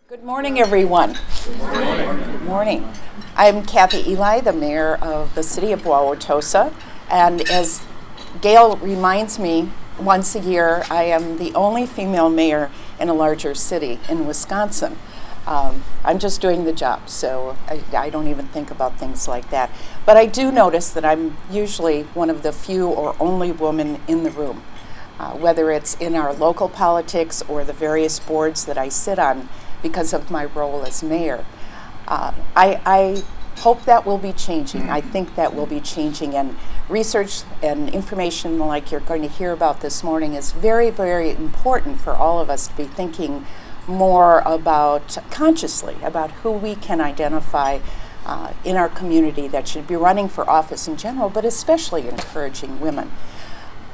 Good morning, everyone. Good morning. Good morning. I'm Kathy Eli, the mayor of the city of Wauwatosa, and as Gail reminds me once a year, I am the only female mayor in a larger city in Wisconsin. I'm just doing the job, so I don't even think about things like that. But I do notice that I'm usually one of the few or only woman in the room, whether it's in our local politics or the various boards that I sit on because of my role as mayor. I hope that will be changing. I think that will be changing, and research and information like you're going to hear about this morning is very, very important for all of us to be thinking more about, consciously, about who we can identify in our community that should be running for office in general, but especially encouraging women.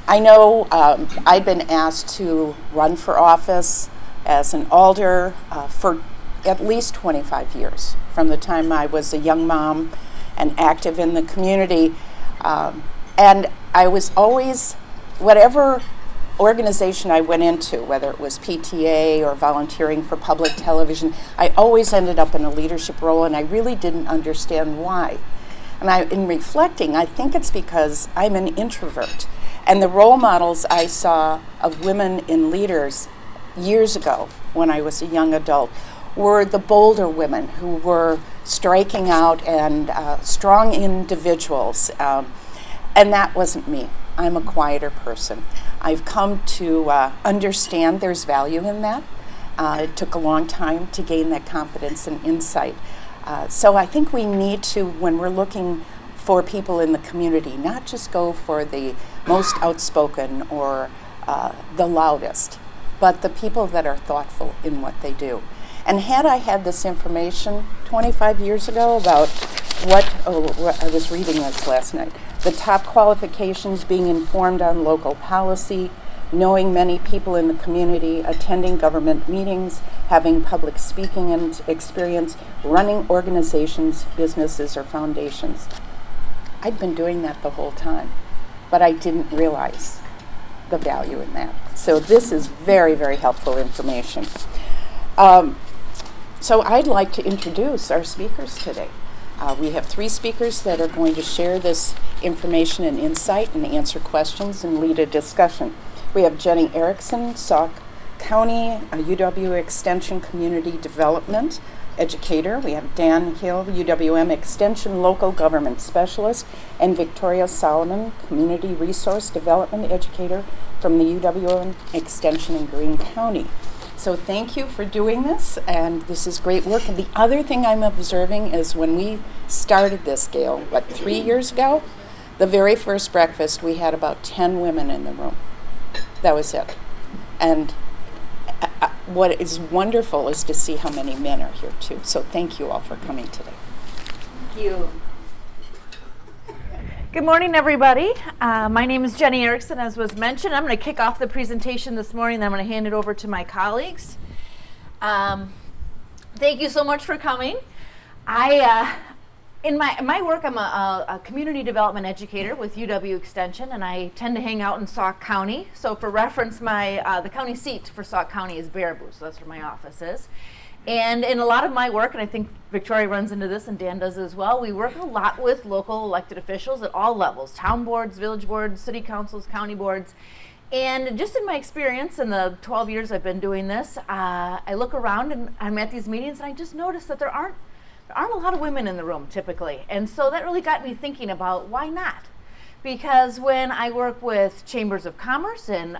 I know I've been asked to run for office as an alder for at least 25 years, from the time I was a young mom and active in the community. And I was always, whatever organization I went into, whether it was PTA or volunteering for public television, I always ended up in a leadership role, and I really didn't understand why. And in reflecting, I think it's because I'm an introvert. And the role models I saw of women in leaders years ago, when I was a young adult, were the bolder women who were striking out and strong individuals. And that wasn't me. I'm a quieter person. I've come to understand there's value in that. It took a long time to gain that confidence and insight. So I think we need to, when we're looking for people in the community, not just go for the most outspoken or the loudest, but the people that are thoughtful in what they do. And had I had this information 25 years ago about I was reading this last night, the top qualifications, being informed on local policy, knowing many people in the community, attending government meetings, having public speaking and experience, running organizations, businesses, or foundations. I'd been doing that the whole time, but I didn't realize the value in that. So this is very, very helpful information. So I'd like to introduce our speakers today. We have 3 speakers that are going to share this information and insight and answer questions and lead a discussion. We have Jenny Erickson, Sauk County, UW Extension Community Development Educator. We have Dan Hill, UWM Extension Local Government Specialist, and Victoria Solomon, Community Resource Development Educator from the UWM Extension in Greene County. So thank you for doing this, and this is great work. And the other thing I'm observing is when we started this, Gail, 3 years ago, the very first breakfast, we had about 10 women in the room. That was it. And what is wonderful is to see how many men are here too. So thank you all for coming today. Thank you. Good morning, everybody. My name is Jenny Erickson, as was mentioned. I'm going to kick off the presentation this morning, then I'm going to hand it over to my colleagues. Thank you so much for coming. In my work, I'm a community development educator with UW Extension, and I tend to hang out in Sauk County. So for reference, the county seat for Sauk County is Baraboo, so that's where my office is. And in a lot of my work, and I think Victoria runs into this and Dan does as well, we work a lot with local elected officials at all levels, town boards, village boards, city councils, county boards. And just in my experience in the 12 years I've been doing this, I look around and I'm at these meetings and I just notice that there aren't a lot of women in the room typically. And so that really got me thinking about why not? Because when I work with chambers of commerce and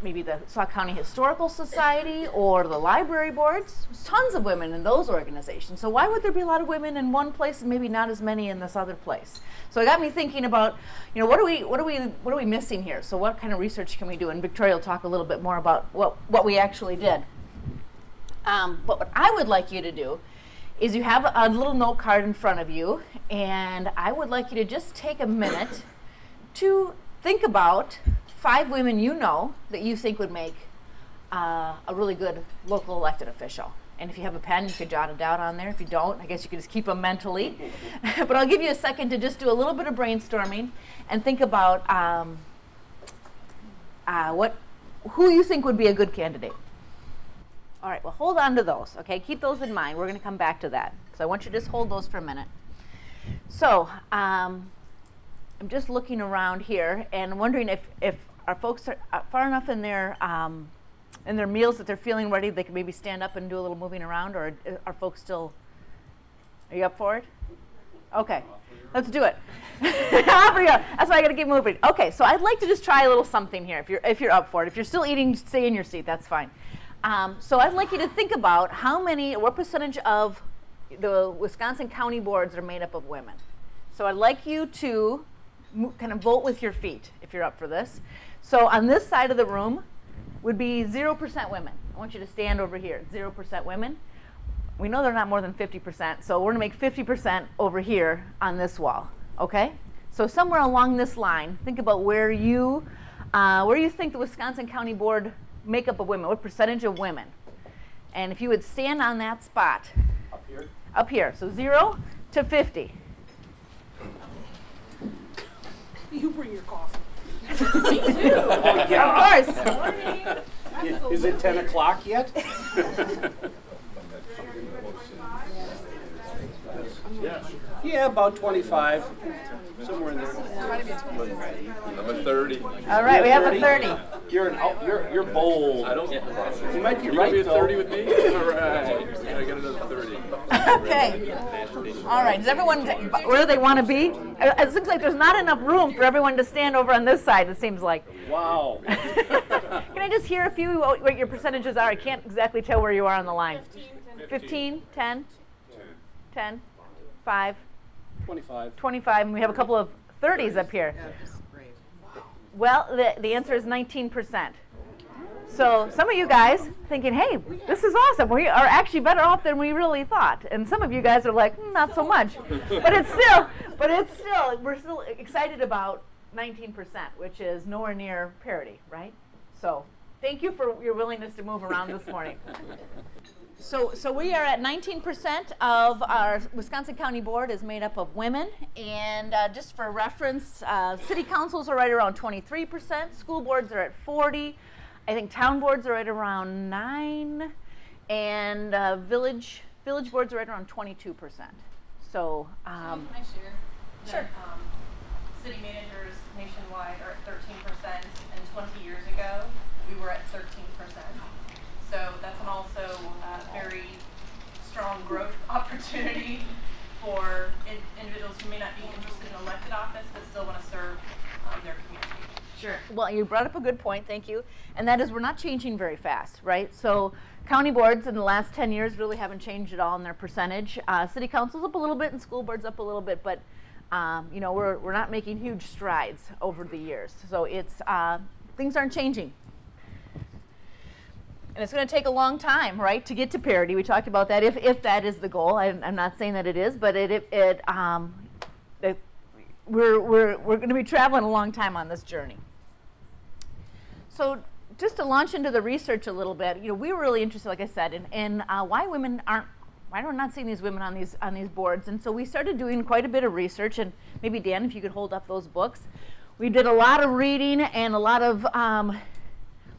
maybe the Sauk County Historical Society or the library boards, there's tons of women in those organizations. So why would there be a lot of women in one place and maybe not as many in this other place? So it got me thinking about, what are we missing here? So what kind of research can we do? And Victoria will talk a little bit more about what we actually did. But what I would like you to do is you have a little note card in front of you, and I would like you to just take a minute to think about 5 women you know that you think would make a really good local elected official. And if you have a pen, you could jot it down on there. If you don't, I guess you could just keep them mentally. But I'll give you a second to just do a little bit of brainstorming and think about who you think would be a good candidate. All right, well, hold on to those, okay? Keep those in mind. We're going to come back to that. So I want you to just hold those for a minute. So I'm just looking around here and wondering if our folks are far enough in their meals that they're feeling ready, they can maybe stand up and do a little moving around, or are folks still, are you up for it? Okay, let's do it. That's why I got to keep moving. Okay, so I'd like to just try a little something here if you're up for it. If you're still eating, stay in your seat, that's fine. So I'd like you to think about what percentage of the Wisconsin county boards are made up of women. So I'd like you to kind of vote with your feet if you're up for this. So on this side of the room would be 0% women. I want you to stand over here, 0% women. We know they're not more than 50%, so we're gonna make 50% over here on this wall, okay? So somewhere along this line, think about where you think the Wisconsin County Board makeup of women, what percentage of women? And if you would stand on that spot. Up here? Up here, so 0 to 50. You bring your coffee. Me too. Yeah. Of course. Is it 10 o'clock yet? Yeah, about 25. Somewhere in there. I'm a 30. All right, we have a 30. You're bold. I don't. You might be You right, gonna be a though. 30 with me? All right. I got another 30. Okay. All right. Does everyone where do they want to be? It looks like there's not enough room for everyone to stand over on this side. It seems like. Wow. Can I just hear a few what your percentages are? I can't exactly tell where you are on the line. 15, 10, 10, 5, 25. 25, and we have a couple of 30s up here. Well, the answer is 19%. So some of you guys thinking, hey, this is awesome. We are actually better off than we really thought. And some of you guys are like, not so much. But we're still excited about 19%, which is nowhere near parity, right? So thank you for your willingness to move around this morning. So we are at 19% of our Wisconsin County Board is made up of women. And just for reference, city councils are right around 23%. School boards are at 40%. I think town boards are right around 9%. And village boards are right around 22%. So can I share that sure. City managers nationwide are at 13%, and 20 years ago we were at 13%. So that's also a very strong growth opportunity for individuals who may not be interested in elected office but still want to serve their community. Sure. Well, you brought up a good point, thank you. And that is we're not changing very fast, right? So county boards in the last 10 years really haven't changed at all in their percentage. City council's up a little bit and school boards up a little bit, but you know, we're not making huge strides over the years. So it's things aren't changing. And it's going to take a long time, right, to get to parity. We talked about that, if that is the goal. I'm not saying that it is, but we're going to be traveling a long time on this journey. So just to launch into the research a little bit, you know, we were really interested, like I said, in why we're not seeing these women on these boards. And so we started doing quite a bit of research. And maybe Dan, if you could hold up those books. We did a lot of reading and a lot of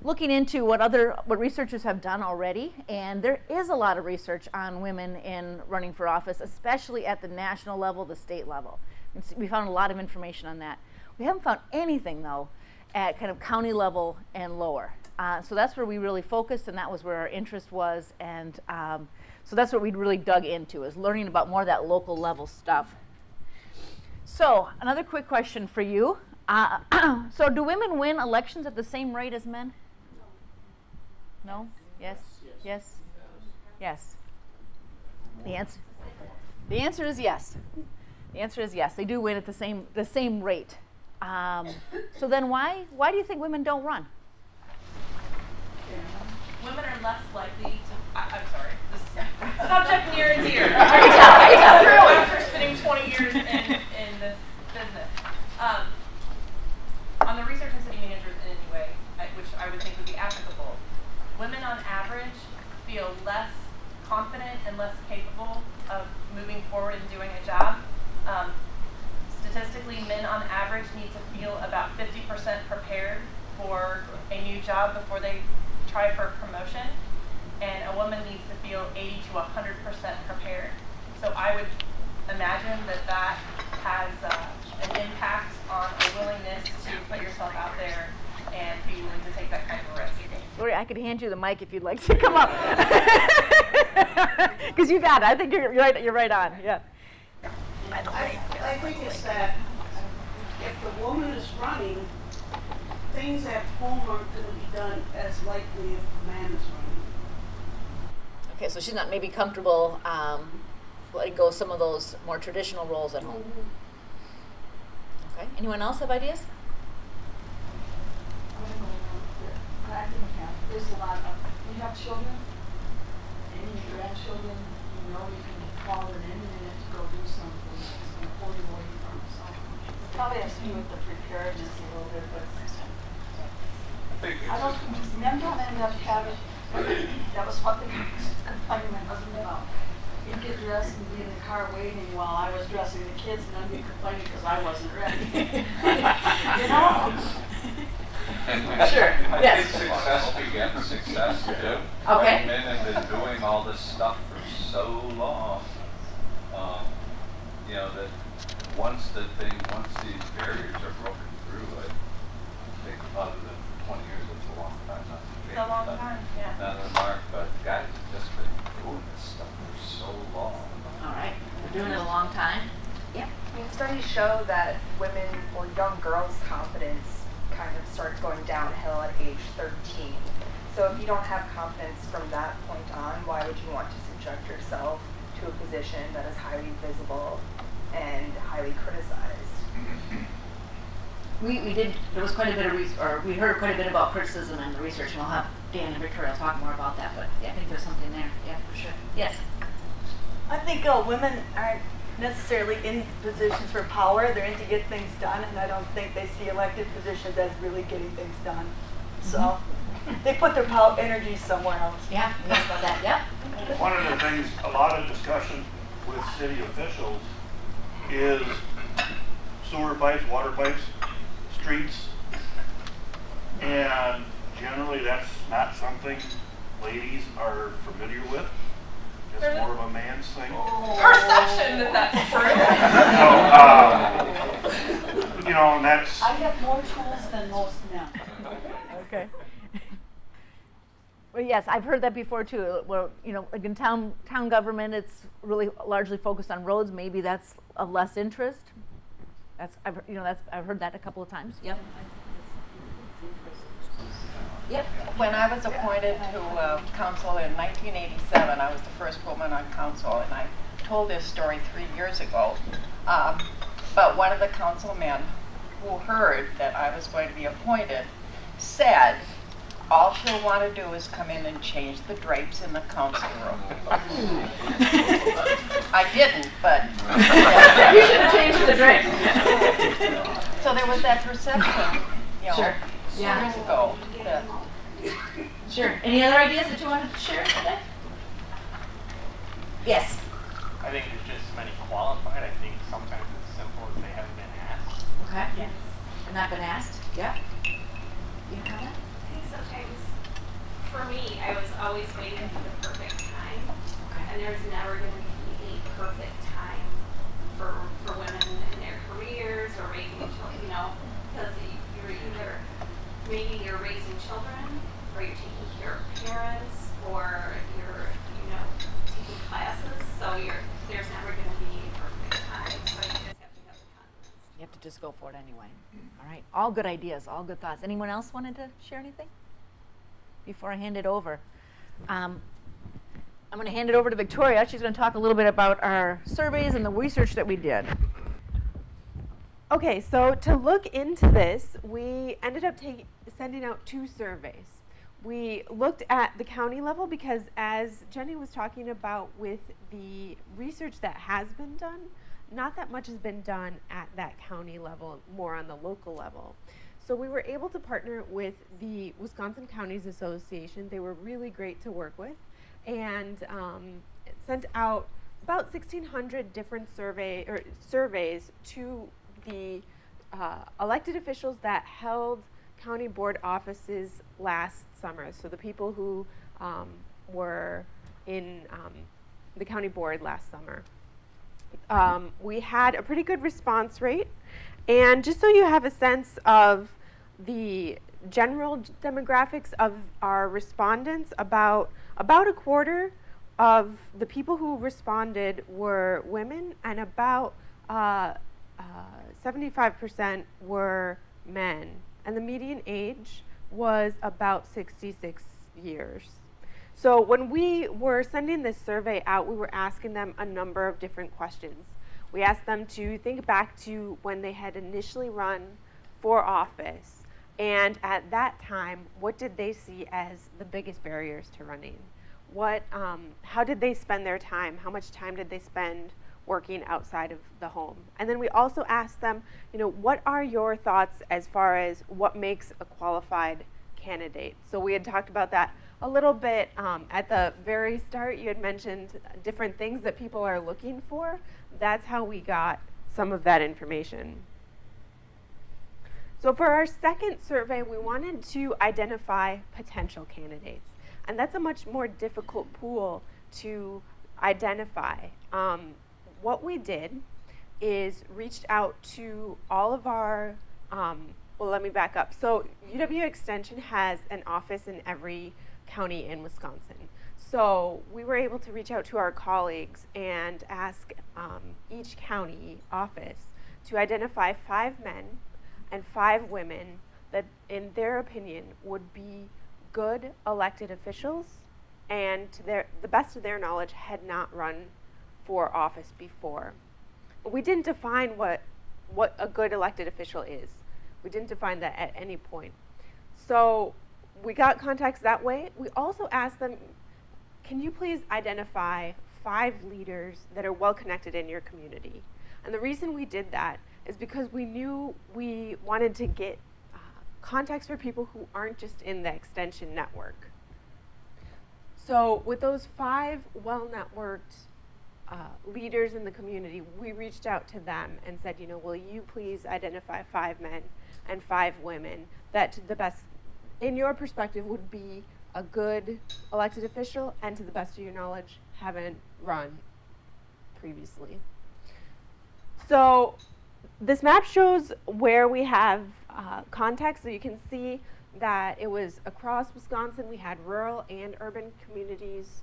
looking into what researchers have done already, and there is a lot of research on women in running for office, especially at the national level, the state level. And so we found a lot of information on that. We haven't found anything, though, at kind of county level and lower. So that's where we really focused, and that was where our interest was, and so that's what we really dug into, is learning about more of that local level stuff. So another quick question for you. So do women win elections at the same rate as men? No? Yes? Yes? Yes. The answer is yes. The answer is yes. They do win at the same rate. So then why do you think women don't run? Women are less likely to. I'm sorry. This subject near and dear. I can tell. After spending 20 years in this business. On the research and city managers in any way, which I would think would be applicable, women on average feel less confident and less capable of moving forward and doing a job. Statistically, men on average need to feel about 50% prepared for a new job before they try for a promotion. and a woman needs to feel 80 to 100% prepared. So I would imagine that that has an impact on a willingness to put yourself out there and be willing to take that kind of risk. Lori, I could hand you the mic if you'd like to come up. Because you got it. I think you're right on. Yeah. I think it's that if the woman is running, things at home aren't going to be done as likely if the man is running. Okay, so she's not maybe comfortable letting go some of those more traditional roles at home. Okay. Anyone else have ideas? There's a lot of, when you have children, and your grandchildren, you know you can call it any minute to go do something that's going to pull you away from something. It probably has to do with the preparedness a little bit, but men don't end up having, that was what they complaining my husband about. He'd get dressed and be in the car waiting while I was dressing the kids, and I'd be complaining because I wasn't ready. You know? Sure. I Yes. think success begets success too. Okay. Men have been doing all this stuff for so long, you know, that once these barriers are broken through, I think other than 20 years, it's a long time. It's a long time, yeah. Not a mark, but guys have just been doing this stuff for so long. All right. We're doing it a long time. Yeah. I mean, studies show that women or young girls' confidence kind of starts going downhill at age 13. So if you don't have confidence from that point on, why would you want to subject yourself to a position that is highly visible and highly criticized? There was quite a bit of we heard quite a bit about criticism and the research, and we'll have Dan and Victoria talk more about that, but yeah, I think there's something there. Yeah, for sure. Yes. I think women aren't necessarily in positions for power. They're in to get things done, and I don't think they see elected positions as really getting things done. So they put their energy somewhere else. Yeah, yes, about that. Yeah. One of the things, a lot of discussion with city officials is sewer pipes, water pipes, streets, and generally that's not something ladies are familiar with. It's more of a man's thing. Perception that that's true. So, you know, and that's... I have more tools than most men. Okay. Well, yes, I've heard that before too. Well, you know, like in town government, it's really largely focused on roads. Maybe that's of less interest. I've heard that a couple of times. Yep. Yep. When I was appointed to council in 1987, I was the first woman on council, and I told this story 3 years ago. But one of the councilmen who heard that I was going to be appointed said, all she'll want to do is come in and change the drapes in the council room. I didn't, but... You should have changed the drapes. So there was that perception, you know, Sure. years ago. That Sure. Any other ideas that you wanted to share today? Yes. I think there's just many qualified. I think sometimes it's simple as they haven't been asked. Okay. Yes. They've not been asked? Yeah. You have that? I think sometimes, for me, I was always waiting for the perfect time. Okay. And there's never going to be a perfect time for women in their careers or raising children, you know, because you're either, maybe you're raising children, or you're taking care of parents, or you're, you know, taking classes. So there's never going to be a perfect time. So you just have to have the confidence. You have to just go for it anyway. All right. All good ideas, all good thoughts. Anyone else wanted to share anything before I hand it over? I'm going to hand it over to Victoria. She's going to talk a little bit about our surveys and the research that we did. Okay, so to look into this, we ended up sending out 2 surveys. We looked at the county level because, as Jenny was talking about with the research that has been done, not that much has been done at that county level, more on the local level. So we were able to partner with the Wisconsin Counties Association. They were really great to work with, and sent out about 1,600 different surveys to the elected officials that held county board offices last summer. So the people who were in the county board last summer. We had a pretty good response rate. And just so you have a sense of the general demographics of our respondents, about a quarter of the people who responded were women, and about 75% were men. And the median age was about 66 years. So when we were sending this survey out, we were asking them a number of different questions. We asked them to think back to when they had initially run for office, and at that time, what did they see as the biggest barriers to running? How did they spend their time? How much time did they spend working outside of the home? And then we also asked them, what are your thoughts as far as what makes a qualified candidate? So we had talked about that a little bit at the very start. You had mentioned different things that people are looking for. That's how we got some of that information. So for our second survey, we wanted to identify potential candidates. And that's a much more difficult pool to identify. What we did is reached out to all of our, well, let me back up. So UW Extension has an office in every county in Wisconsin. So we were able to reach out to our colleagues and ask each county office to identify 5 men and 5 women that, in their opinion, would be good elected officials and, to the best of their knowledge, had not run for office before. We didn't define what a good elected official is. We didn't define that at any point. So we got contacts that way. We also asked them, can you please identify 5 leaders that are well connected in your community? And the reason we did that is because we knew we wanted to get contacts for people who aren't just in the extension network. So with those 5 well-networked leaders in the community, we reached out to them and said, will you please identify 5 men and 5 women that, to the best, in your perspective, would be a good elected official and, to the best of your knowledge, haven't run previously. So this map shows where we have contacts. So you can see that it was across Wisconsin. We had rural and urban communities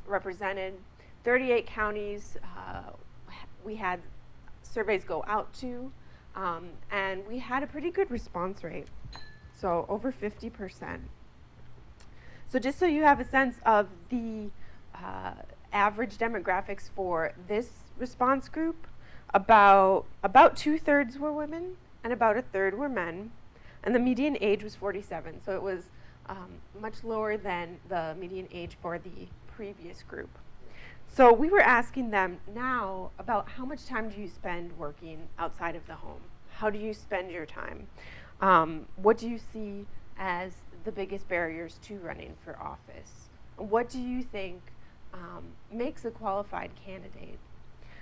represented. 38 counties we had surveys go out to, and we had a pretty good response rate, so over 50%. So just so you have a sense of the average demographics for this response group, about 2/3 were women and about 1/3 were men, and the median age was 47, so it was much lower than the median age for the previous group. So we were asking them now about how much time do you spend working outside of the home? How do you spend your time? What do you see as the biggest barriers to running for office? What do you think makes a qualified candidate?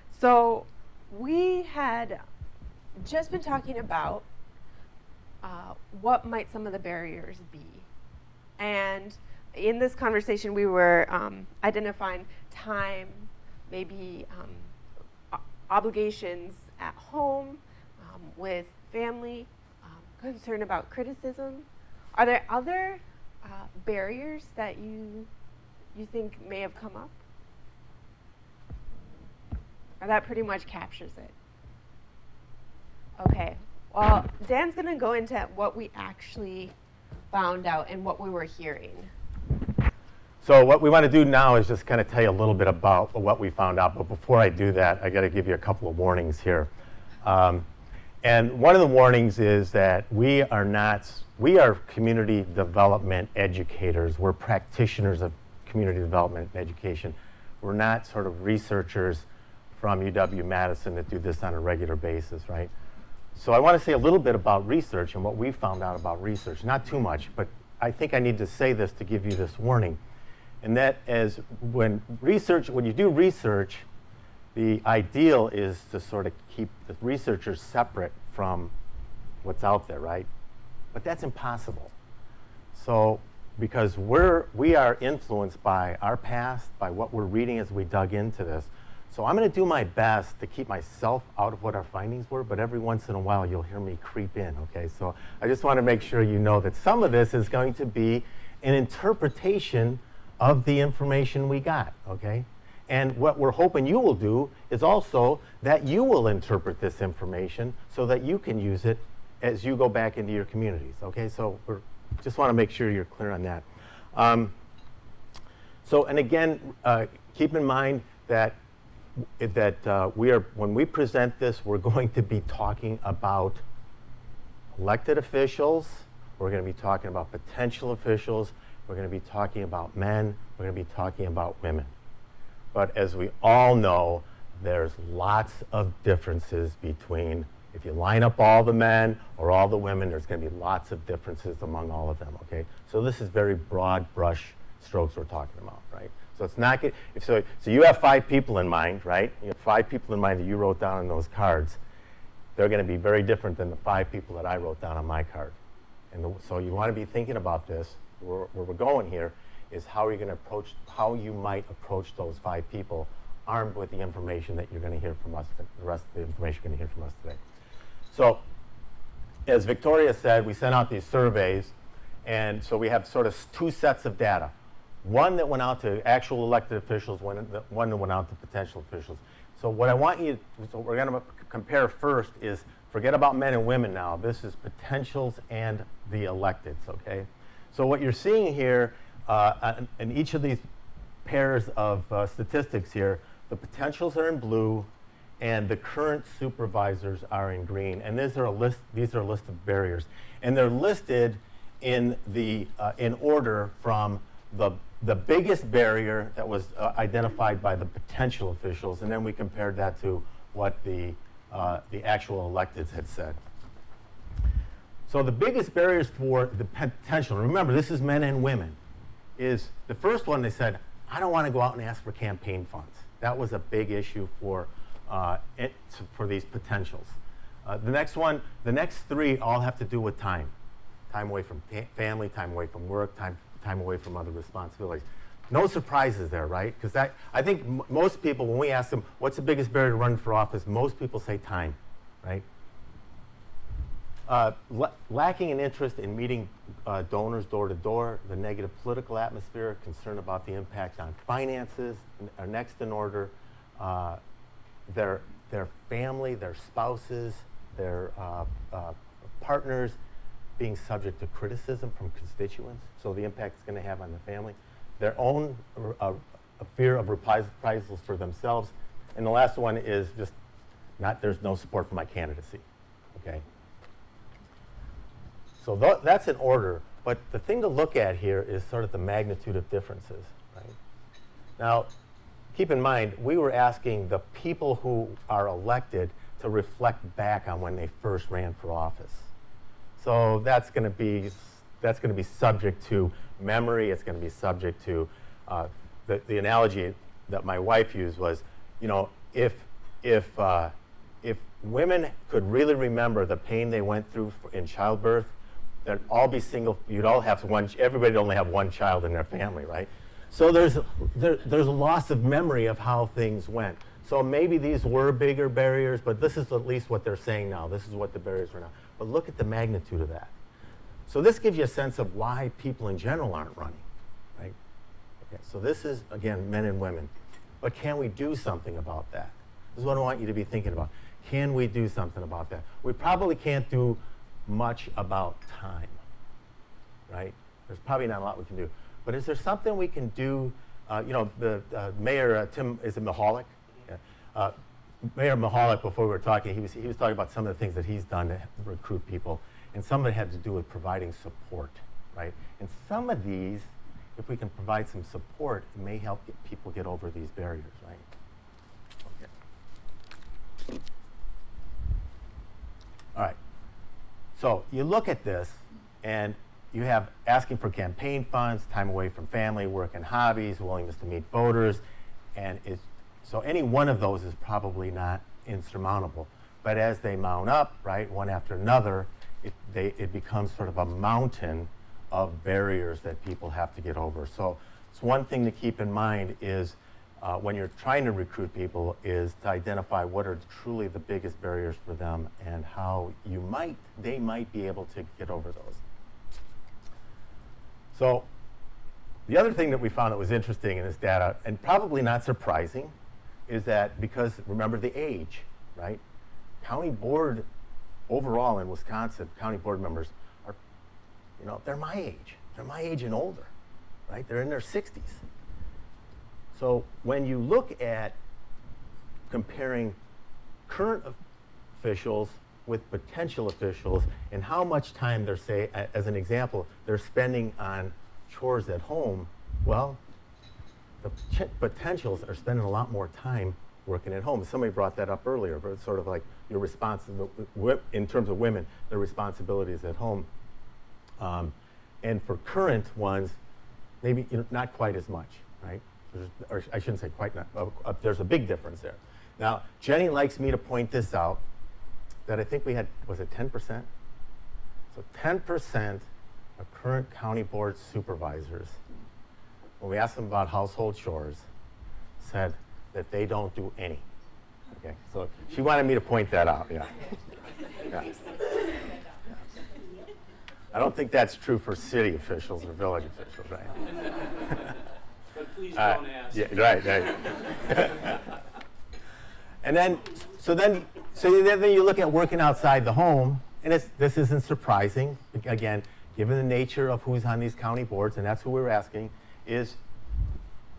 So we had just been talking about what might some of the barriers be. And in this conversation, we were identifying time, maybe obligations at home, with family, concern about criticism. Are there other barriers that you think may have come up? Or that pretty much captures it? Okay, well, Dan's gonna go into what we actually found out and what we were hearing. So what we want to do now is just kind of tell you a little bit about what we found out. But before I do that, I got to give you a couple of warnings here. And one of the warnings is that we are community development educators. We're practitioners of community development and education. We're not sort of researchers from UW-Madison that do this on a regular basis, right? So I want to say a little bit about research and what we found out about research. Not too much, but I think I need to say this to give you this warning. And that is when you do research, the ideal is to sort of keep the researchers separate from what's out there, right? But that's impossible. So because we are influenced by our past, by what we're reading as we dug into this. So I'm going to do my best to keep myself out of what our findings were, but every once in a while you'll hear me creep in, okay? So I just want to make sure you know that some of this is going to be an interpretation of the information we got, okay? And what we're hoping you will do is also that you will interpret this information so that you can use it as you go back into your communities, okay? So we just want to make sure you're clear on that. And again, keep in mind that when we present this, we're going to be talking about elected officials, we're going to be talking about potential officials, we're going to be talking about men, we're going to be talking about women. But as we all know, there's lots of differences between, if you line up all the men or all the women, there's going to be lots of differences among all of them, okay? So this is very broad brush strokes we're talking about, right? So it's not good. So you have 5 people in mind, right? You have 5 people in mind that you wrote down on those cards. They're going to be very different than the 5 people that I wrote down on my card. And so you want to be thinking about this. Where we're going here is how are you going to approach, how you might approach those 5 people armed with the information that you're going to hear from us, the rest of the information you're going to hear from us today. So as Victoria said, we sent out these surveys, and so we have sort of 2 sets of data. One that went out to actual elected officials, one that went out to potential officials. So what I want you, so we're going to compare first is, forget about men and women now. This is potentials and the electeds, okay? So what you're seeing here in each of these pairs of statistics here, the potentials are in blue and the current supervisors are in green. And these are a list of barriers. And they're listed in order from the biggest barrier that was identified by the potential officials, and then we compared that to what the actual electeds had said. So the biggest barriers for the potential, remember this is men and women, is the first one they said, I don't want to go out and ask for campaign funds. That was a big issue for these potentials. The next 3 all have to do with time. Time away from family, time away from work, time away from other responsibilities. No surprises there, right? Because I think most people, when we ask them, what's the biggest barrier to running for office, most people say time, right? Lacking an interest in meeting donors door to door, the negative political atmosphere, concern about the impact on finances are next in order. Their family, their spouses, their partners being subject to criticism from constituents, so the impact it's going to have on the family. Their own a fear of reprisals for themselves. And the last one is just there's no support for my candidacy, okay? So that's in order, but the thing to look at here is sort of the magnitude of differences, right? Now, keep in mind, we were asking the people who are elected to reflect back on when they first ran for office. So that's going to be subject to memory. It's going to be subject to the analogy that my wife used was, you know, if women could really remember the pain they went through in childbirth, they'd all be single. You'd all have everybody'd only have one child in their family, right? So there's a loss of memory of how things went. So maybe these were bigger barriers, but this is at least what they're saying now. This is what the barriers are now. But look at the magnitude of that. So this gives you a sense of why people in general aren't running, right? Okay, so this is, again, men and women. But can we do something about that? This is what I want you to be thinking about. Can we do something about that? We probably can't do much about time, right? There's probably not a lot we can do. But is there something we can do? You know, the Mayor Tim, is it Mahalik? Yeah. Mayor Mahalik, before we were talking, he was talking about some of the things that he's done to recruit people, and some of it had to do with providing support, right? And some of these, if we can provide some support, it may help people get over these barriers, right? Okay. All right. So you look at this, and you have asking for campaign funds, time away from family, work and hobbies, willingness to meet voters, and so any one of those is probably not insurmountable. But as they mount up, right, one after another, it becomes sort of a mountain of barriers that people have to get over. So it's one thing to keep in mind is when you're trying to recruit people is to identify what are truly the biggest barriers for them and how they might be able to get over those. So the other thing that we found that was interesting in this data, and probably not surprising, is that because, remember the age, right? County board, overall in Wisconsin, county board members are, they're my age. They're my age and older, right? They're in their 60s. So when you look at comparing current officials with potential officials and how much time they're, say, as an example, they're spending on chores at home, well, the potentials are spending a lot more time working at home. Somebody brought that up earlier, but it's sort of like your in terms of women, their responsibilities at home. And for current ones, maybe not quite as much, right? Or I shouldn't say quite not, there's a big difference there. Now, Jenny likes me to point this out, that I think we had, was it 10%? So 10% of current county board supervisors, when we asked them about household chores, said that they don't do any. Okay, so she wanted me to point that out, yeah. Yeah. I don't think that's true for city officials or village officials, right? But please don't ask. Yeah, right. And then, so then you look at working outside the home, and this isn't surprising. Again, given the nature of who's on these county boards, and that's who we're asking, is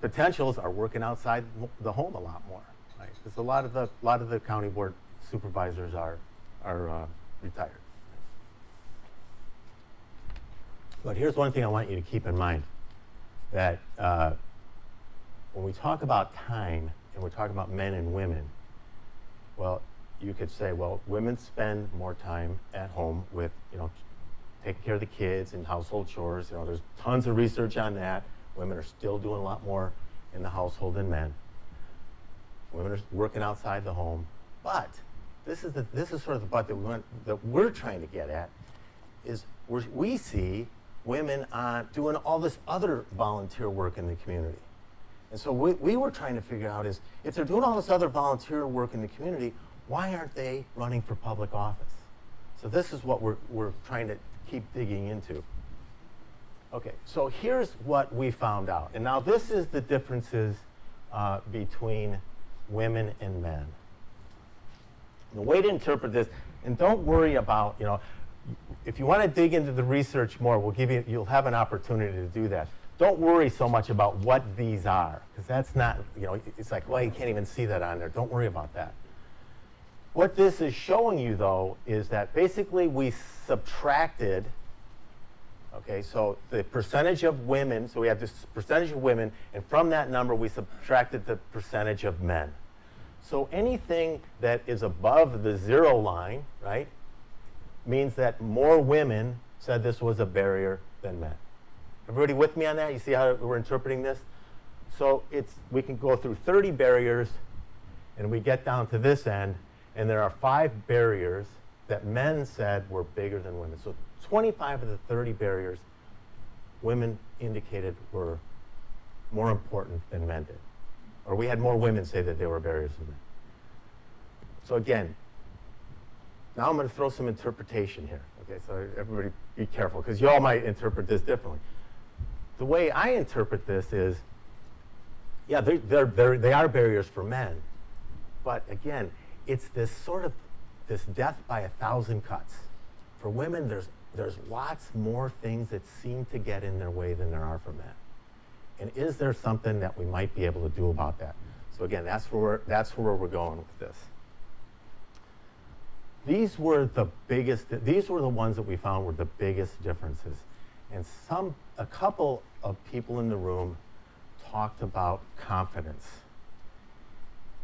potentials are working outside the home a lot more, right? Because a lot of the county board supervisors are retired. But here's one thing I want you to keep in mind, that when we talk about time, and we're talking about men and women, well, you could say, well, women spend more time at home with, taking care of the kids and household chores. There's tons of research on that. Women are still doing a lot more in the household than men. Women are working outside the home. But this is sort of the part that we're trying to get at, is we see women doing all this other volunteer work in the community. And so we were trying to figure out is, if they're doing all this other volunteer work in the community, why aren't they running for public office? So this is what we're trying to keep digging into. Okay, so here's what we found out. And now this is the differences between women and men. The way to interpret this, and don't worry about, if you want to dig into the research more, you'll have an opportunity to do that. Don't worry so much about what these are, because that's not, it's like, well, you can't even see that on there. Don't worry about that. What this is showing you, though, is that basically we subtracted, okay, so the percentage of women, so we have this percentage of women, and from that number we subtracted the percentage of men. So anything that is above the 0 line, right, means that more women said this was a barrier than men. Everybody with me on that? You see how we're interpreting this? So we can go through 30 barriers, and we get down to this end, and there are 5 barriers that men said were bigger than women. So 25 of the 30 barriers women indicated were more important than men did. Or we had more women say that they were barriers than men. So again, now I'm going to throw some interpretation here. Okay, so everybody be careful, because you all might interpret this differently. The way I interpret this is, yeah, they are barriers for men. But again, it's this sort of this death by 1,000 cuts. For women, there's lots more things that seem to get in their way than there are for men. And is there something that we might be able to do about that? So again, that's where we're going with this. These were the ones that we found were the biggest differences. And a couple of people in the room talked about confidence.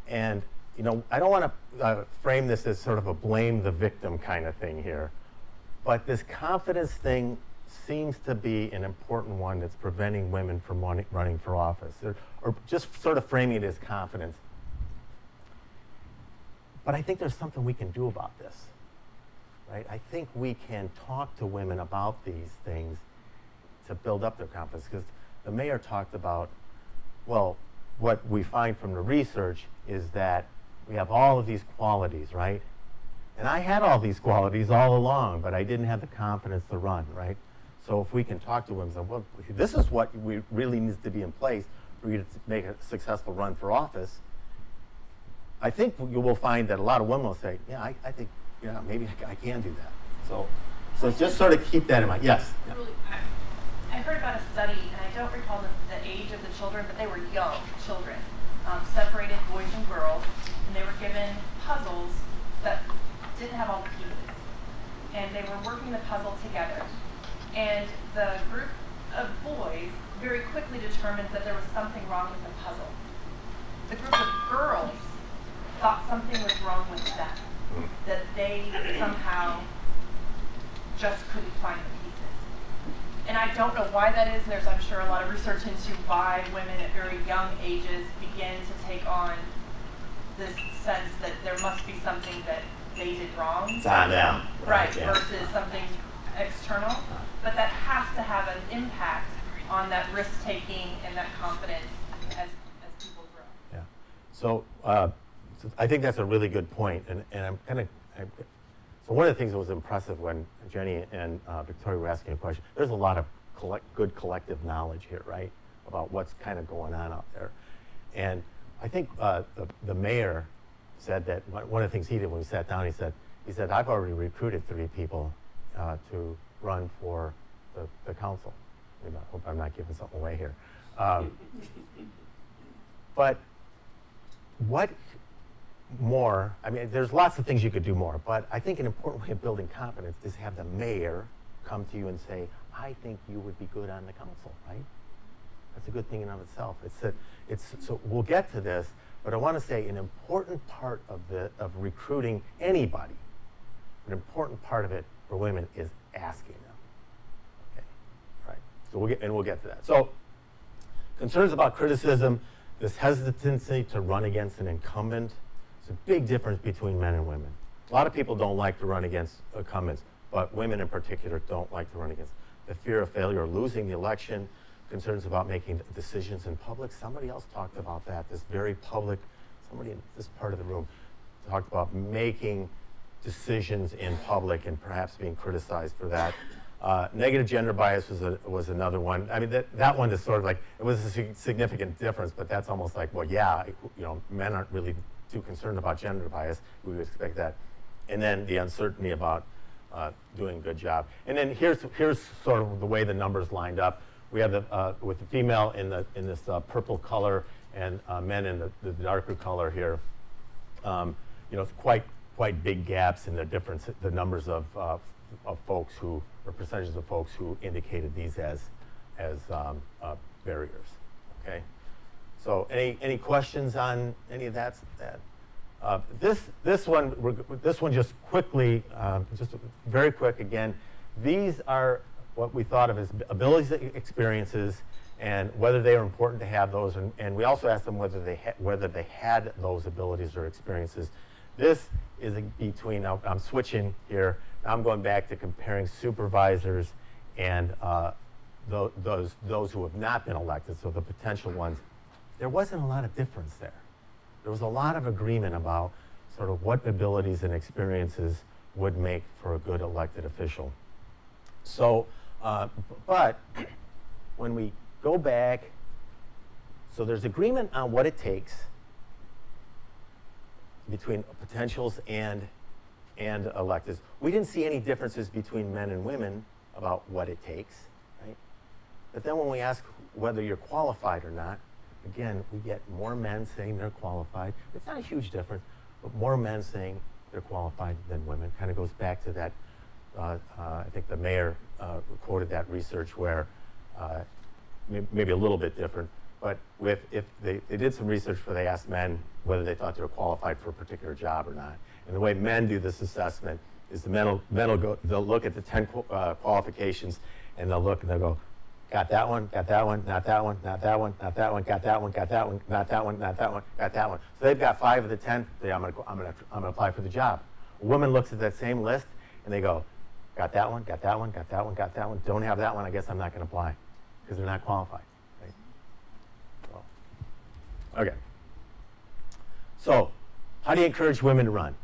And I don't want to frame this as sort of a blame the victim kind of thing here, but this confidence thing seems to be an important one that's preventing women from running for office, or just sort of framing it as confidence. But I think there's something we can do about this, right? I think we can talk to women about these things to build up their confidence, because the mayor talked about, well, what we find from the research is that we have all of these qualities, right? And I had all these qualities all along, but I didn't have the confidence to run, right? So if we can talk to women and say, well, this is what we really needs to be in place for you to make a successful run for office, I think you will find that a lot of women will say, yeah, I think, yeah, maybe I can do that. So just sort of keep that in mind. Yes? Yeah. I heard about a study, and I don't recall the age of the children, but they were young children, separated boys and girls, and they were given puzzles that didn't have all the pieces. And they were working the puzzle together. And the group of boys very quickly determined that there was something wrong with the puzzle. The group of girls thought something was wrong with them, that they somehow just couldn't find the pieces. And I don't know why that is, and there's, I'm sure, a lot of research into why women at very young ages begin to take on this sense that there must be something that they did wrong. It's on them. Right, yeah. versus something external. But that has to have an impact on that risk-taking and that confidence as people grow. Yeah. So I think that's a really good point. And I'm kind of, so one of the things that was impressive when Jenny and Victoria were asking a question, there's a lot of good collective knowledge here, right, about what's kind of going on out there. And I think the mayor said that one of the things he did when we sat down, he said, I've already recruited 3 people to run for the council. I hope I'm not giving something away here. But what more, I mean, there's lots of things you could do more, but I think an important way of building confidence is have the mayor come to you and say, I think you would be good on the council, right? That's a good thing in and of itself. So we'll get to this, but I want to say an important part of recruiting anybody, an important part of it for women is asking them. Okay, right. So we'll get to that. So concerns about criticism, this hesitancy to run against an incumbent. It's a big difference between men and women. A lot of people don't like to run against incumbents, but women in particular don't like to run against. The fear of failure or losing the election, concerns about making decisions in public. Somebody else talked about that, this very public, somebody in this part of the room talked about making decisions in public and perhaps being criticized for that. Negative gender bias was another one. I mean, that one is sort of like, it was a significant difference, but that's almost like, well, yeah, men aren't really too concerned about gender bias. We would expect that. And then the uncertainty about doing a good job. And then here's sort of the way the numbers lined up. We have with the female in this purple color and men in the darker color here. It's quite big gaps in the difference, the numbers of folks who, or percentages of folks who indicated these as barriers. Okay. So any questions on any of that? This one just quickly, just very quick again. These are what we thought of as abilities, experiences, and whether they are important to have those. And we also asked them whether they had those abilities or experiences. This is between. Now I'm switching here. Now I'm going back to comparing supervisors and those who have not been elected. So the potential ones. There wasn't a lot of difference there. There was a lot of agreement about sort of what abilities and experiences would make for a good elected official. So, but when we go back, so there's agreement on what it takes between potentials and electeds. We didn't see any differences between men and women about what it takes, right? But then when we ask whether you're qualified or not, again, we get more men saying they're qualified. It's not a huge difference, but more men saying they're qualified than women. Kind of goes back to that, I think the mayor quoted that research where maybe a little bit different, but if they did some research where they asked men whether they thought they were qualified for a particular job or not. And the way men do this assessment is they'll look at the 10 qualifications and they'll look and they'll go, got that one, not that one, not that one, not that one, got that one, not that one, not that one, got that one. So they've got 5 of the 10. I'm gonna apply for the job. A woman looks at that same list and they go, got that one, got that one, got that one, got that one. Don't have that one, I guess I'm not going to apply because they're not qualified. Right? So, okay. So, how do you encourage women to run?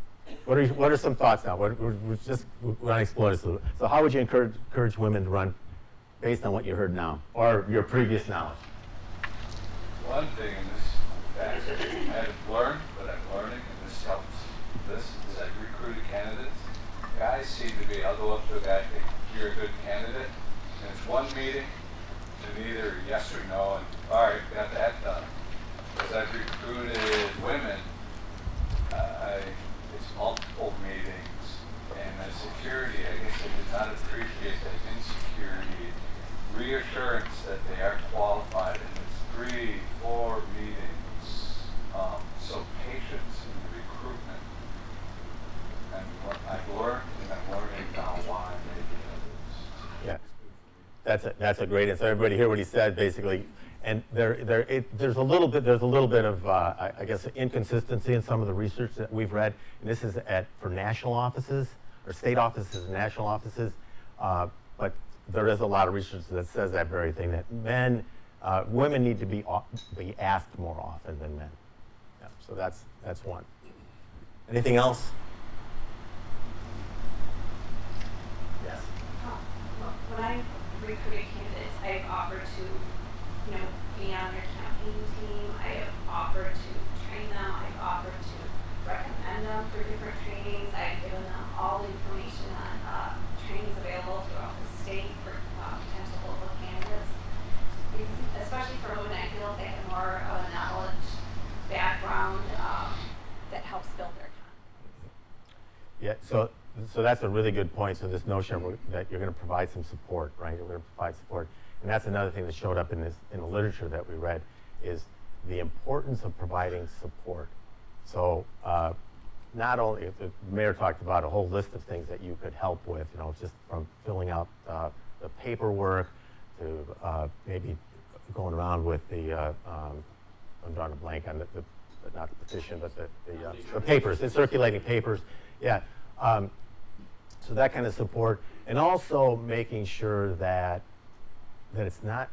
What are some thoughts now? We're going to explore this a little bit. So, how would you encourage women to run based on what you heard now or your previous knowledge? One thing, and this I haven't learned, but I'm learning, and this helps. This is that recruited candidates. Guys seem to be, I'll go up to a guy, think you're a good candidate, and it's one meeting, and either yes or no, and all right, got that done. As I've recruited women, it's multiple meetings, and the security, I guess I did not appreciate that insecurity, reassurance that they are qualified, and it's 3, 4 meetings. So patience in the recruitment. And what I've learned, and I'm learning now why maybe it is. Yeah, that's a great answer. Everybody hear what he said, basically. And there's a little bit of I guess inconsistency in some of the research that we've read. And this is for national offices or state offices and national offices. But there is a lot of research that says that very thing, that women need to be asked more often than men. Yeah, so that's one. Anything else? Yes. When I've recruited candidates, I've offered to, be on their campaign team. I have offered to train them. I've offered to recommend them for different trainings. I've given them all the information on trainings available throughout the state for potential local candidates. Especially for women, I feel they have more of a knowledge background that helps build their confidence. Yeah, so that's a really good point. So this notion that you're going to provide some support, right? You're going to provide support. And that's another thing that showed up in the literature that we read is the importance of providing support. So not only, the mayor talked about a whole list of things that you could help with, just from filling out the paperwork to maybe going around with the, I'm drawing a blank on not the petition, but the papers, the circulating papers. Yeah. So that kind of support. And also making sure that it's not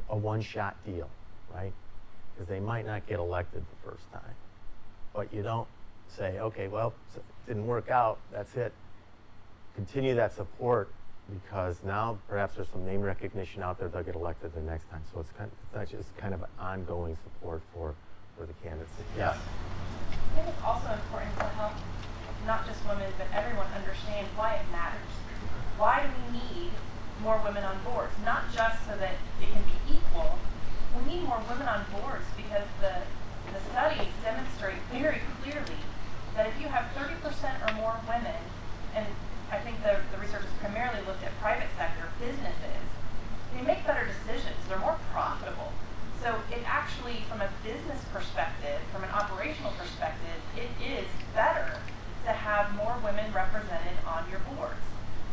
a one-shot deal, right? Because they might not get elected the first time. But you don't say, okay, well, it didn't work out, that's it. Continue that support, because now perhaps there's some name recognition out there, they'll get elected the next time. So it's not just kind of an ongoing support for the candidates. Yeah. I think it's also important to help not just women, but everyone understand why it matters. Why do we need more women on boards? Not just so that it can be equal. We need more women on boards because the studies demonstrate very clearly that if you have 30% or more women, and I think the research has primarily looked at private sector businesses, they make better decisions. They're more profitable. So it actually, from a business perspective, from an operational perspective, it is better to have more women represented on your boards.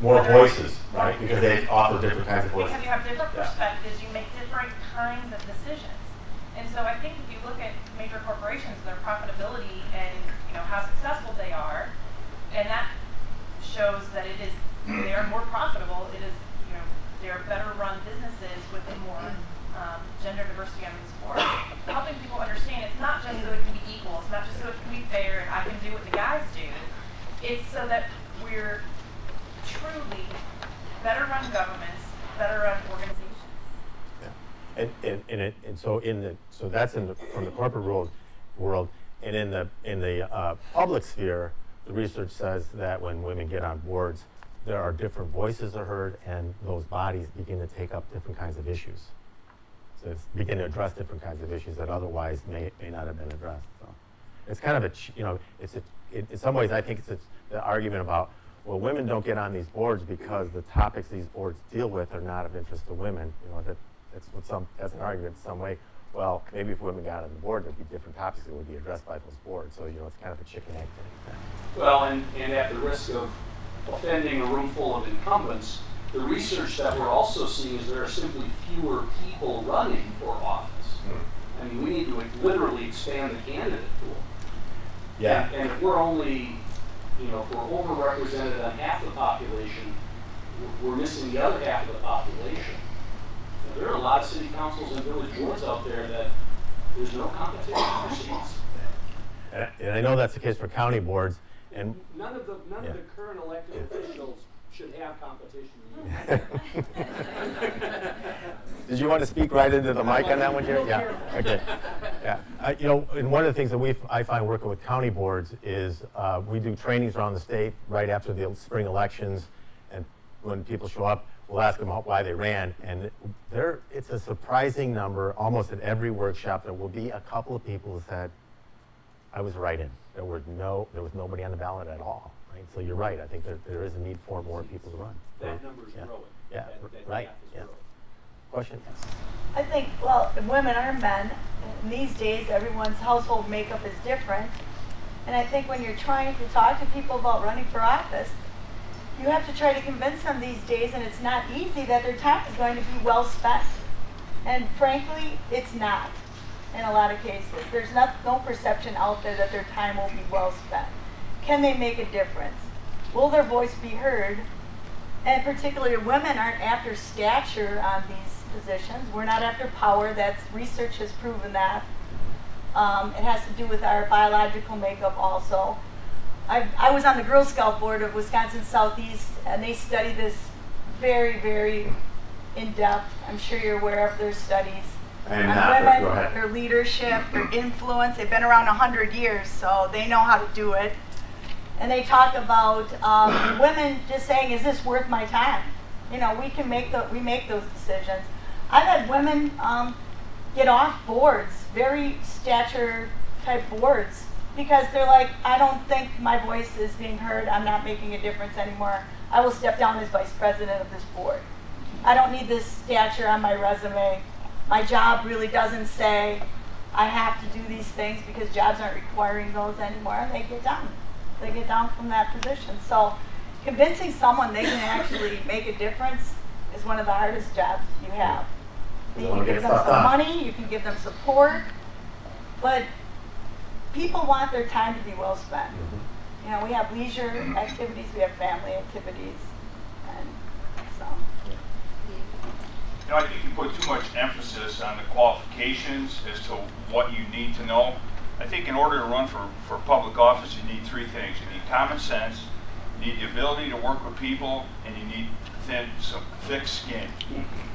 More voices, right? Because they offer different kinds of voices. Because you have different perspectives, you make different kinds of decisions. And so I think if you look at major corporations, their profitability and how successful they are, and that shows that they are more profitable. It is, they're better run businesses with a more gender diversity on these boards. Helping people understand it's not just so it can be equal, it's not just so it can be fair and I can do what the guys do. It's so that we're truly better run governments, better run organizations. Yeah. So that's from the corporate world, and in the public sphere, the research says that when women get on boards, there are different voices are heard, and those bodies begin to take up different kinds of issues. So it's begin to address different kinds of issues that otherwise may not have been addressed. So it's kind of in some ways I think it's the argument about, well, women don't get on these boards because the topics these boards deal with are not of interest to women. That's an argument in some way. Well, maybe if women got on the board, there'd be different topics that would be addressed by those boards. So it's kind of a chicken egg thing. Well, and at the risk of offending a room full of incumbents, the research that we're also seeing is there are simply fewer people running for office. I mean, we need to literally expand the candidate pool. Yeah. And if we're only you know, if we're overrepresented on half the population, we're missing the other half of the population. Now, there are a lot of city councils and village boards out there that there's no competition for seats. And I know that's the case for county boards. And none of the current elected officials should have competition. Did you want to speak right into the mic on that one, Jerry? Yeah. Okay. Yeah. You know, and one of the things that I find working with county boards is we do trainings around the state right after the spring elections, and when people show up, we'll ask them why they ran, and it's a surprising number. Almost at every workshop, there will be a couple of people who said, "I was write-in. There was nobody on the ballot at all." Right? So you're right. I think there is a need for more people to run. That number's growing. Yeah. That Right. Yeah. Question? Yes. I think, well, women are men. And these days, everyone's household makeup is different. And I think when you're trying to talk to people about running for office, you have to try to convince them these days, and it's not easy, that their time is going to be well spent. And frankly, it's not in a lot of cases. There's no perception out there that their time will be well spent. Can they make a difference? Will their voice be heard? And particularly women aren't after stature on these positions. We're not after power. Research has proven that. It has to do with our biological makeup also. I was on the Girl Scout board of Wisconsin Southeast, and they study this very, very in depth. I'm sure you're aware of their studies. And women, their leadership, their influence. They've been around 100 years, so they know how to do it. And they talk about women just saying, "Is this worth my time?" You know, we make those decisions. I've had women get off boards, very stature type boards, because they're like, "I don't think my voice is being heard. I'm not making a difference anymore. I will step down as vice president of this board. I don't need this stature on my resume. My job really doesn't say I have to do these things because jobs aren't requiring those anymore." And they get down. They get down from that position. So convincing someone they can actually make a difference is one of the hardest jobs you have. You can give them some money, you can give them support, but people want their time to be well spent. You know, we have leisure activities, we have family activities, and so. You know, I think you put too much emphasis on the qualifications as to what you need to know. I think in order to run for public office, you need three things. You need common sense, you need the ability to work with people, and you need some thick skin.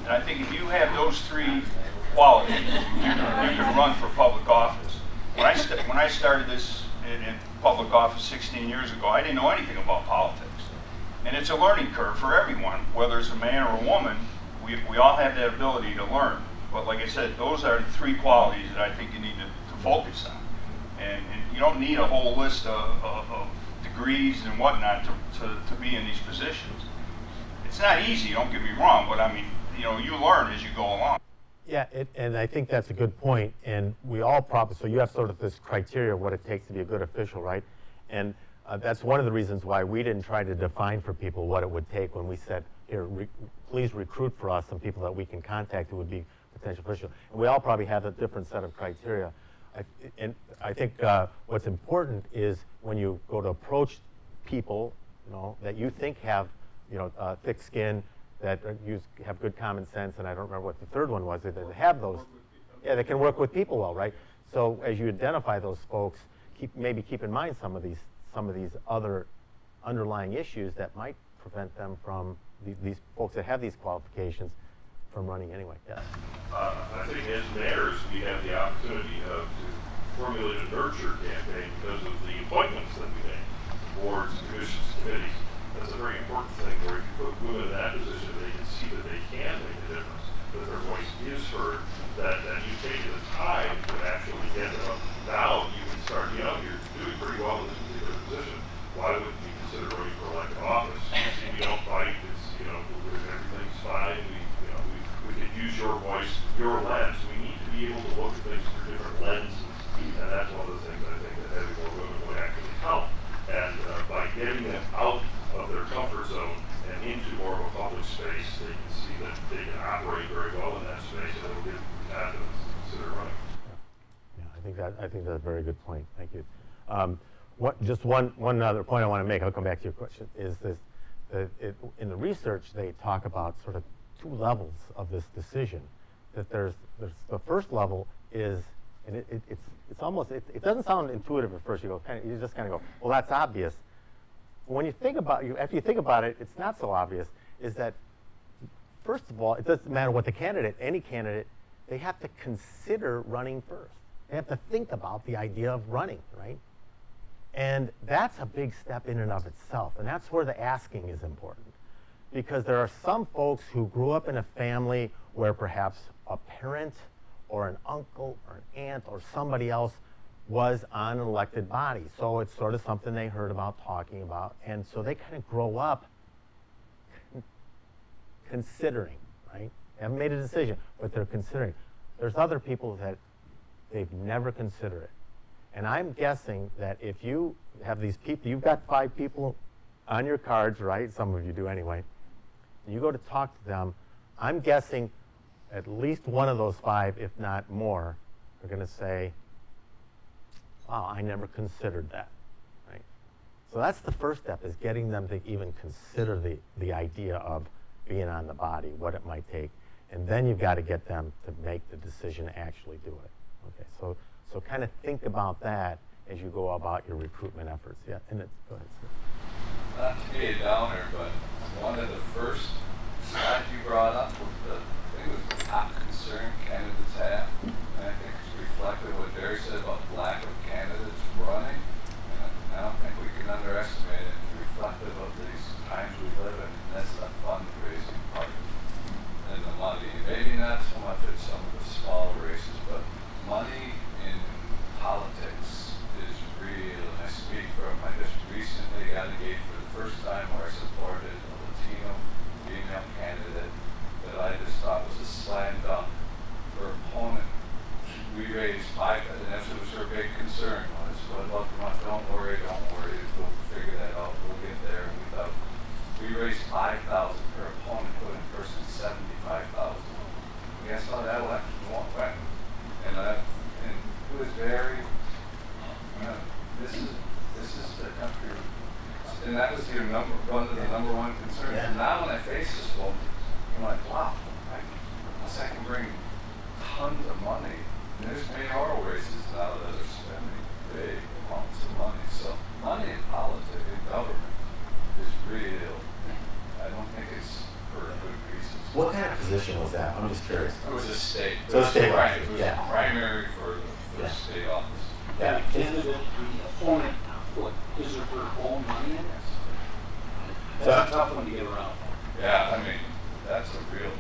And I think if you have those three qualities, you can run for public office. When I started this in public office 16 years ago, I didn't know anything about politics. And it's a learning curve for everyone, whether it's a man or a woman. We all have that ability to learn. But like I said, those are the three qualities that I think you need to focus on. And you don't need a whole list of degrees and whatnot to be in these positions. It's not easy, don't get me wrong, but I mean, you know, you learn as you go along. Yeah, and I think that's a good point. And we all probably, so you have sort of this criteria of what it takes to be a good official, right? And that's one of the reasons why we didn't try to define for people what it would take when we said, here, please recruit for us some people that we can contact who would be potential official. And we all probably have a different set of criteria. And I think what's important is when you go to approach people, you know, that you think have, you know, thick skin, that have good common sense, and I don't remember what the third one was, that have those, yeah, they can work with people well, right? So as you identify those folks, maybe keep in mind some of these other underlying issues that might prevent them from, these folks that have these qualifications, from running anyway. Yeah. I think as mayors, we have the opportunity to formulate a nurture campaign because of the appointments that we make, boards, commissions, committees. That's a very important thing where if you put women in that position, they can see that they can make a difference, that their voice is heard, that you've taken the time to actually get them. Now you can start, you know, you're doing pretty well in this particular position. Why wouldn't you consider running for elected office? You see, we don't fight, it's, you know, everything's fine. We could use your voice, your lens. We need to be able to look at things through different lenses. And that's one of the things I think that having more women would actually help. And by getting them out of their comfort zone and into more of a public space, they can see that they can operate very well in that space, and it'll give them confidence to consider running. Yeah, I think that's a very good point. Thank you. just one other point I want to make, I'll come back to your question, is this, in the research they talk about sort of 2 levels of this decision. That there's the first level is, and it's almost, it doesn't sound intuitive at first. You just kind of go, well, that's obvious. When you think about, after you think about it, it's not so obvious, is that, first of all, it doesn't matter what the candidate, any candidate, they have to consider running first. They have to think about the idea of running, right? And that's a big step in and of itself. And that's where the asking is important. Because there are some folks who grew up in a family where perhaps a parent or an uncle or an aunt or somebody else was on an elected body. So it's sort of something they heard about, talking about. And so they kind of grow up considering, right? They haven't made a decision, but they're considering. There's other people that they've never considered it. And I'm guessing that if you have these people, you've got 5 people on your cards, right? Some of you do anyway. You go to talk to them, I'm guessing at least one of those 5, if not more, are going to say, wow, I never considered that, right? So that's the first step, is getting them to even consider the idea of being on the body, what it might take. And then you've got to get them to make the decision to actually do it. Okay, so kind of think about that as you go about your recruitment efforts. Yeah, and go ahead, sir. Not to be a downer, but one of the first slides you brought up was I think it was the top concern candidates have. And I think it's reflective of what Barry said about the lack of candidates running. And I don't think we can underestimate it. It's reflective of these times we live in. And that's the fundraising part. And the money. Maybe not so much at some of the smaller races, but money in politics is real. And I speak from, I just recently got engaged for the first time where I supported a Latino female candidate that I just thought was a slam dunk. Her opponent, we raised $5,000, and that was her big concern. Was, well, don't worry, we'll figure that out, we'll get there. And we thought, we raised $5,000, her opponent put in person $75,000. Guess how that election went? And it was very, this is the country. And that was one of the number one concerns. Yeah. And now when I face this woman, I'm like, wow, I can bring tons of money. And there's mayoral races now that are spending big amounts of money. So money in politics, in government, is real. I don't think it's for good reasons. What kind of position was that? I'm just curious. It was a state. So state office. It was yeah. a primary for the state office. Yeah. The candidate, the opponent, put his or her own money in this. That's a tough one to get around. Yeah, I mean, that's a real.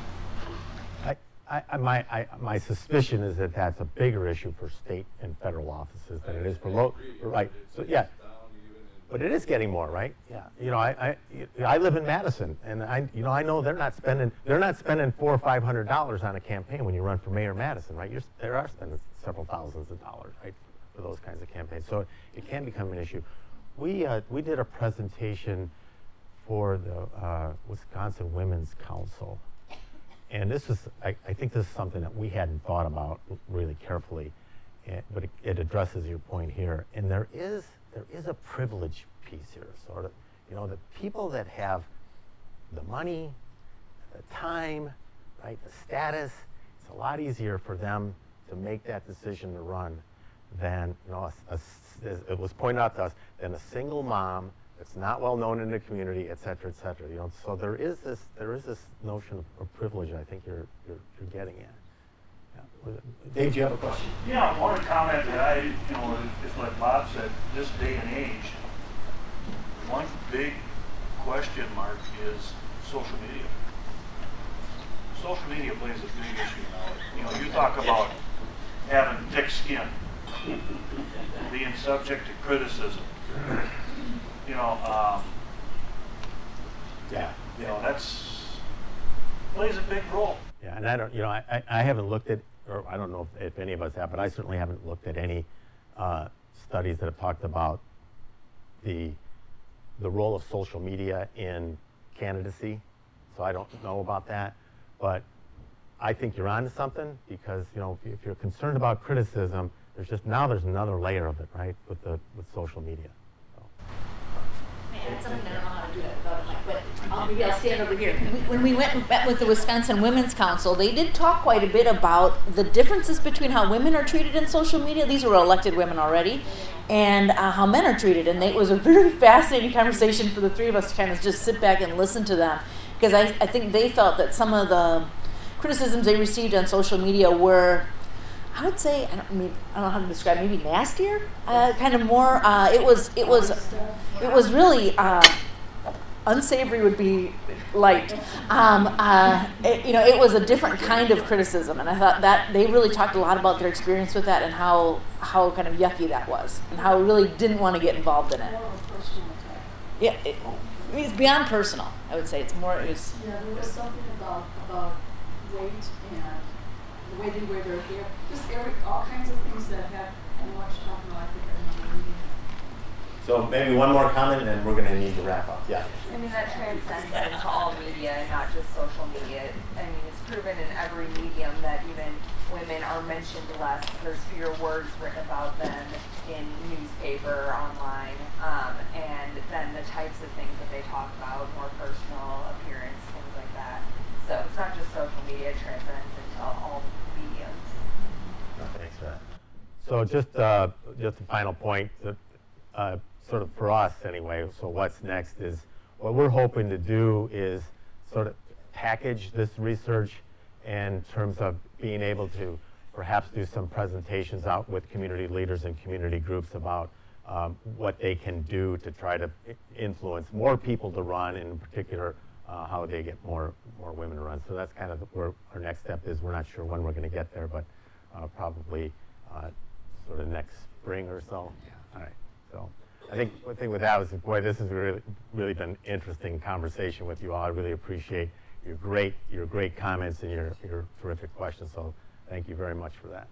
My suspicion is that that's a bigger issue for state and federal offices than it is for local. Right. So yeah. But it is getting more, right? Yeah. You know, I live in Madison, and I know they're not spending $400 or $500 on a campaign when you run for mayor of Madison, right? They are spending several thousands of dollars, right, for those kinds of campaigns. So it can become an issue. We did a presentation for the Wisconsin Women's Council, and this is I think this is something that we hadn't thought about really carefully, but it addresses your point here. And there is a privilege piece here, sort of. You know, the people that have the money, the time, right, the status, it's a lot easier for them to make that decision to run than, you know, as it was pointed out to us, than a single mom that's not well known in the community, et cetera, et cetera. You know, so there is this notion of privilege I think you're getting at. Dave, do you have a question? Yeah, I want to comment that it's like Bob said, this day and age, one big question mark is social media. Social media plays a big issue now. You know, you talk about having thick skin, being subject to criticism. You know, that's plays a big role. Yeah, and I haven't looked at, or I don't know if any of us have, but I certainly haven't looked at any studies that have talked about the role of social media in candidacy. So I don't know about that, but I think you're onto something, because if you're concerned about criticism, there's another layer of it, right, with social media. That's something I don't know how to do that without a mic, but maybe I'll stand over here. When we went and met with the Wisconsin Women's Council, they did talk quite a bit about the differences between how women are treated in social media. These were elected women already, and how men are treated. And it was a very fascinating conversation for the three of us to kind of just sit back and listen to them, because I think they felt that some of the criticisms they received on social media were, I would say, I don't know how to describe, maybe nastier, kind of more. It was really unsavory would be light. It was a different kind of criticism, and I thought that they really talked a lot about their experience with that and how kind of yucky that was, and how really didn't want to get involved in it. Yeah, it's beyond personal. I would say it's more. Yeah, there was something about weight and the way they wear their hair, just all kinds of things that have and what you're talking about. I think I remember reading. So maybe one more comment, and then we're going to need to wrap up. Yeah. I mean, that transcends into all media and not just social media. I mean, it's proven in every medium that even women are mentioned less. There's fewer words written about them in newspaper, online, and then the types of things that they talk about, more personal appearance, things like that. So it's not just social media, it transcends into all mediums. Thanks for that. So just a final point, sort of for us anyway, so what's next is, what we're hoping to do is sort of package this research in terms of being able to perhaps do some presentations out with community leaders and community groups about what they can do to try to influence more people to run, and in particular how they get more women to run. So that's kind of where our next step is. We're not sure when we're going to get there, but probably sort of next spring or so. Yeah. All right. So I think one thing with that was, boy, this has really been an interesting conversation with you all. I really appreciate your great comments and your terrific questions. So thank you very much for that.